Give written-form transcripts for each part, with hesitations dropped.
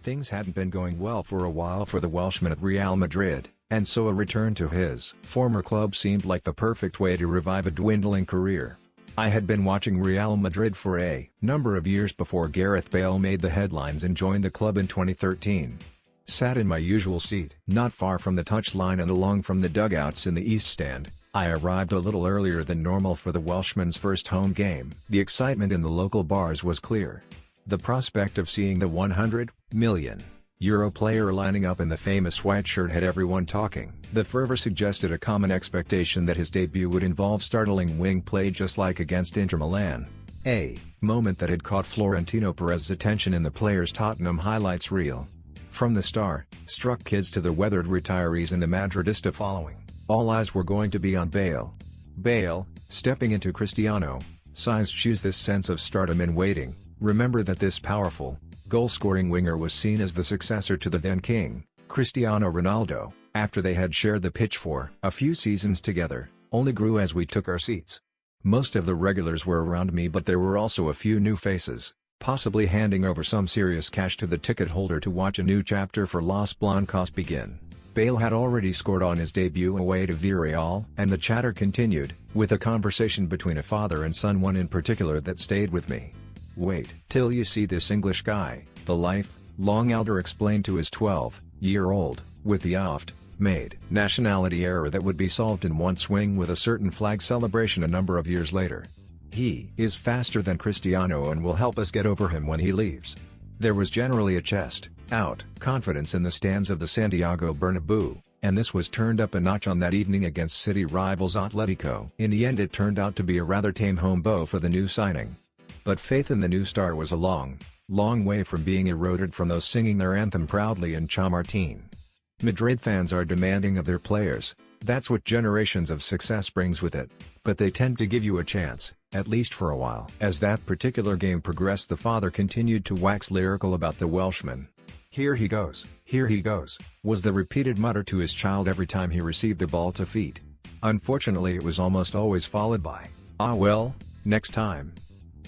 Things hadn't been going well for a while for the Welshman at Real Madrid, and so a return to his former club seemed like the perfect way to revive a dwindling career. I had been watching Real Madrid for a number of years before Gareth Bale made the headlines and joined the club in 2013. Sat in my usual seat, not far from the touchline and along from the dugouts in the East Stand. I arrived a little earlier than normal for the Welshman's first home game. The excitement in the local bars was clear. The prospect of seeing the €100 million player lining up in the famous white shirt had everyone talking. The fervor suggested a common expectation that his debut would involve startling wing play just like against Inter Milan. A moment that had caught Florentino Perez's attention in the player's Tottenham highlights reel. From the star-struck kids to the weathered retirees in the Madridista following, all eyes were going to be on Bale. Bale, stepping into Cristiano-sized shoes, this sense of stardom in waiting. Remember that this powerful, goal-scoring winger was seen as the successor to the then king, Cristiano Ronaldo, after they had shared the pitch for a few seasons together, only grew as we took our seats. Most of the regulars were around me, but there were also a few new faces, possibly handing over some serious cash to the ticket holder to watch a new chapter for Los Blancos begin. Bale had already scored on his debut away to Villarreal, and the chatter continued, with a conversation between a father and son, one in particular that stayed with me. "Wait till you see this English guy," the life-long elder explained to his 12-year-old, with the oft-made nationality error that would be solved in one swing with a certain flag celebration a number of years later. "He is faster than Cristiano and will help us get over him when he leaves." There was generally a chest-out confidence in the stands of the Santiago Bernabeu, and this was turned up a notch on that evening against city rivals Atletico. In the end, it turned out to be a rather tame home beau for the new signing. But faith in the new star was a long way from being eroded from those singing their anthem proudly in Chamartín. Madrid fans are demanding of their players. That's what generations of success brings with it, but they tend to give you a chance, at least for a while. As that particular game progressed, the father continued to wax lyrical about the Welshman. Here he goes, was the repeated mutter to his child every time he received the ball to feet. Unfortunately, it was almost always followed by, "Ah well, next time."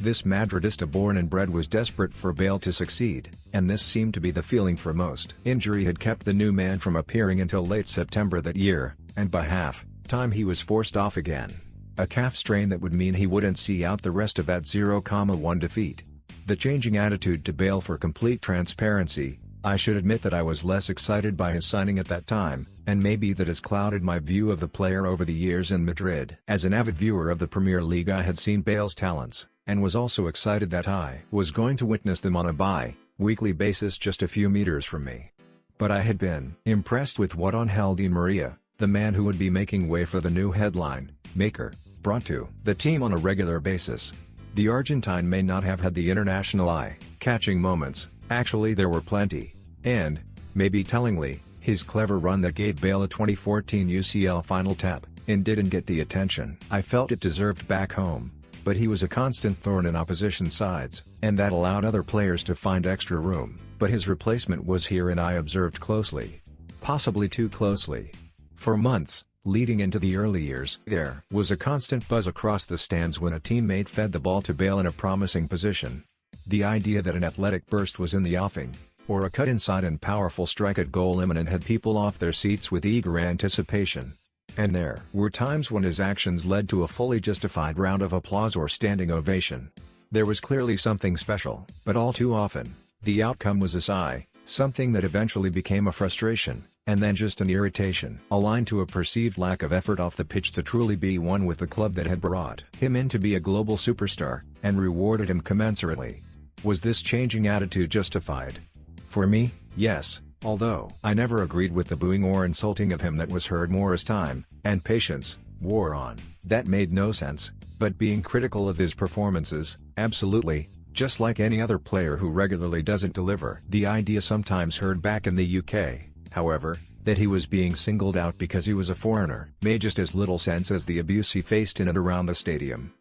This Madridista born and bred was desperate for Bale to succeed, and this seemed to be the feeling for most. Injury had kept the new man from appearing until late September that year, and by half-time he was forced off again. A calf strain that would mean he wouldn't see out the rest of that 0-1 defeat. The changing attitude to Bale. For complete transparency, I should admit that I was less excited by his signing at that time, and maybe that has clouded my view of the player over the years in Madrid. As an avid viewer of the Premier League, I had seen Bale's talents, and was also excited that I was going to witness them on a bi-weekly basis just a few meters from me. But I had been impressed with what Ángel Di María, the man who would be making way for the new headline maker, brought to the team on a regular basis. The Argentine may not have had the international eye-catching moments, actually there were plenty, and, maybe tellingly, his clever run that gave Bale a 2014 UCL final tap-in didn't get the attention I felt it deserved back home. But he was a constant thorn in opposition sides, and that allowed other players to find extra room. But his replacement was here, and I observed closely. Possibly too closely. For months, leading into the early years, there was a constant buzz across the stands when a teammate fed the ball to Bale in a promising position. The idea that an athletic burst was in the offing, or a cut inside and powerful strike at goal imminent, had people off their seats with eager anticipation. And there were times when his actions led to a fully justified round of applause or standing ovation. There was clearly something special, but all too often, the outcome was a sigh, something that eventually became a frustration, and then just an irritation, aligned to a perceived lack of effort off the pitch to truly be one with the club that had brought him in to be a global superstar, and rewarded him commensurately. Was this changing attitude justified? For me, yes. Although I never agreed with the booing or insulting of him that was heard more as time and patience wore on. That made no sense, but being critical of his performances, absolutely, just like any other player who regularly doesn't deliver. The idea sometimes heard back in the UK, however, that he was being singled out because he was a foreigner made just as little sense as the abuse he faced in and around the stadium.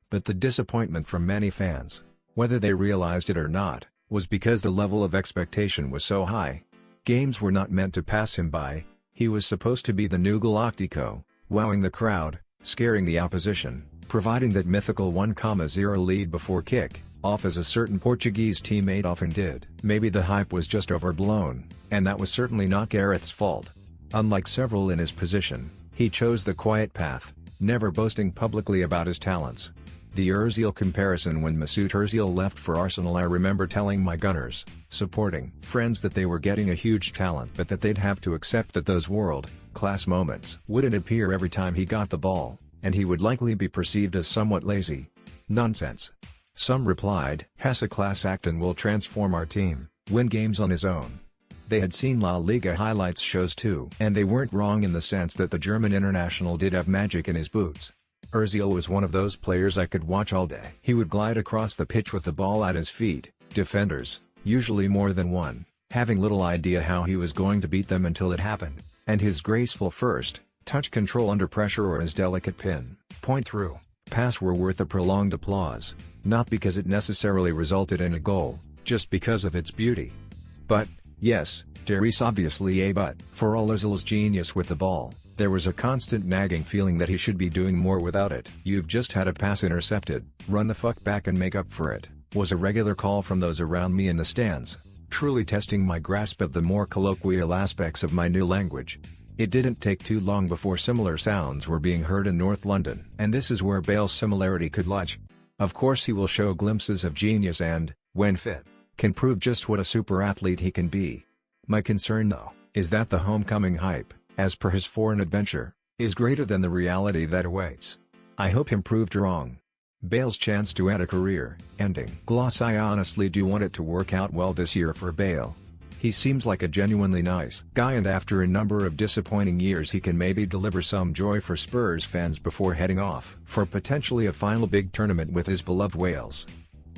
But the disappointment from many fans, whether they realized it or not, was because the level of expectation was so high. Games were not meant to pass him by. He was supposed to be the new Galactico, wowing the crowd, scaring the opposition, providing that mythical 1-0 lead before kick, off as a certain Portuguese teammate often did. Maybe the hype was just overblown, and that was certainly not Gareth's fault. Unlike several in his position, he chose the quiet path, never boasting publicly about his talents. The Özil comparison: when Mesut Özil left for Arsenal, I remember telling my Gunners, supporting friends, that they were getting a huge talent, but that they'd have to accept that those world-class moments wouldn't appear every time he got the ball, and he would likely be perceived as somewhat lazy. Nonsense. Some replied, has a class act and will transform our team, win games on his own. They had seen La Liga highlights shows too, and they weren't wrong in the sense that the German international did have magic in his boots. Özil was one of those players I could watch all day. He would glide across the pitch with the ball at his feet, defenders, usually more than one, having little idea how he was going to beat them until it happened, and his graceful first touch control under pressure or his delicate point through pass were worth the prolonged applause, not because it necessarily resulted in a goal, just because of its beauty. But, yes, there is obviously a but. For all Özil's genius with the ball, there was a constant nagging feeling that he should be doing more without it. "You've just had a pass intercepted, run the fuck back and make up for it," was a regular call from those around me in the stands, truly testing my grasp of the more colloquial aspects of my new language. It didn't take too long before similar sounds were being heard in North London. And this is where Bale's similarity could lie. Of course he will show glimpses of genius and, when fit, can prove just what a super athlete he can be. My concern though, is that the homecoming hype, as per his foreign adventure, is greater than the reality that awaits. I hope him proved wrong. Bale's chance to add a career-ending gloss. I honestly do want it to work out well this year for Bale. He seems like a genuinely nice guy, and after a number of disappointing years he can maybe deliver some joy for Spurs fans before heading off for potentially a final big tournament with his beloved Wales.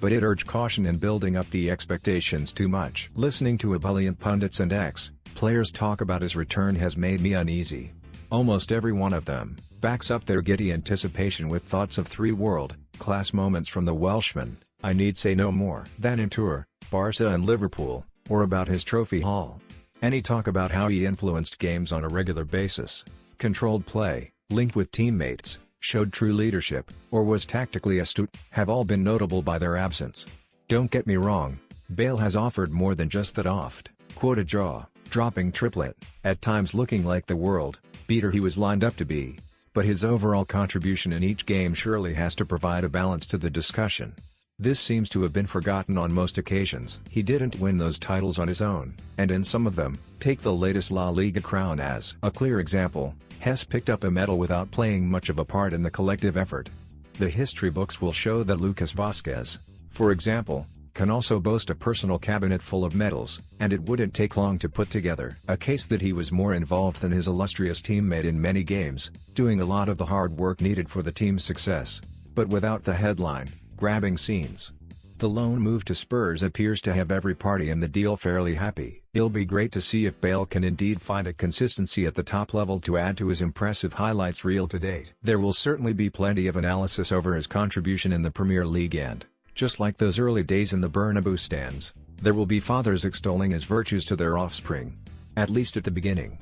But I'd urge caution in building up the expectations too much. Listening to ebullient pundits and ex-players talk about his return has made me uneasy. Almost every one of them backs up their giddy anticipation with thoughts of 3 world-class moments from the Welshman. I need say no more than in Tour, Barca and Liverpool, or about his trophy haul. Any talk about how he influenced games on a regular basis, controlled play, linked with teammates, showed true leadership, or was tactically astute, have all been notable by their absence. Don't get me wrong, Bale has offered more than just that oft-quoted jaw-dropping triplet, at times looking like the world-beater he was lined up to be, but his overall contribution in each game surely has to provide a balance to the discussion. This seems to have been forgotten on most occasions. He didn't win those titles on his own, and in some of them, take the latest La Liga crown as a clear example, Hess picked up a medal without playing much of a part in the collective effort. The history books will show that Lucas Vazquez, for example, can also boast a personal cabinet full of medals, and it wouldn't take long to put together a case that he was more involved than his illustrious teammate in many games, doing a lot of the hard work needed for the team's success, but without the headline-grabbing scenes. The loan move to Spurs appears to have every party in the deal fairly happy. It'll be great to see if Bale can indeed find a consistency at the top level to add to his impressive highlights reel to date. There will certainly be plenty of analysis over his contribution in the Premier League, and, just like those early days in the Bernabeu stands, there will be fathers extolling his virtues to their offspring. At least at the beginning.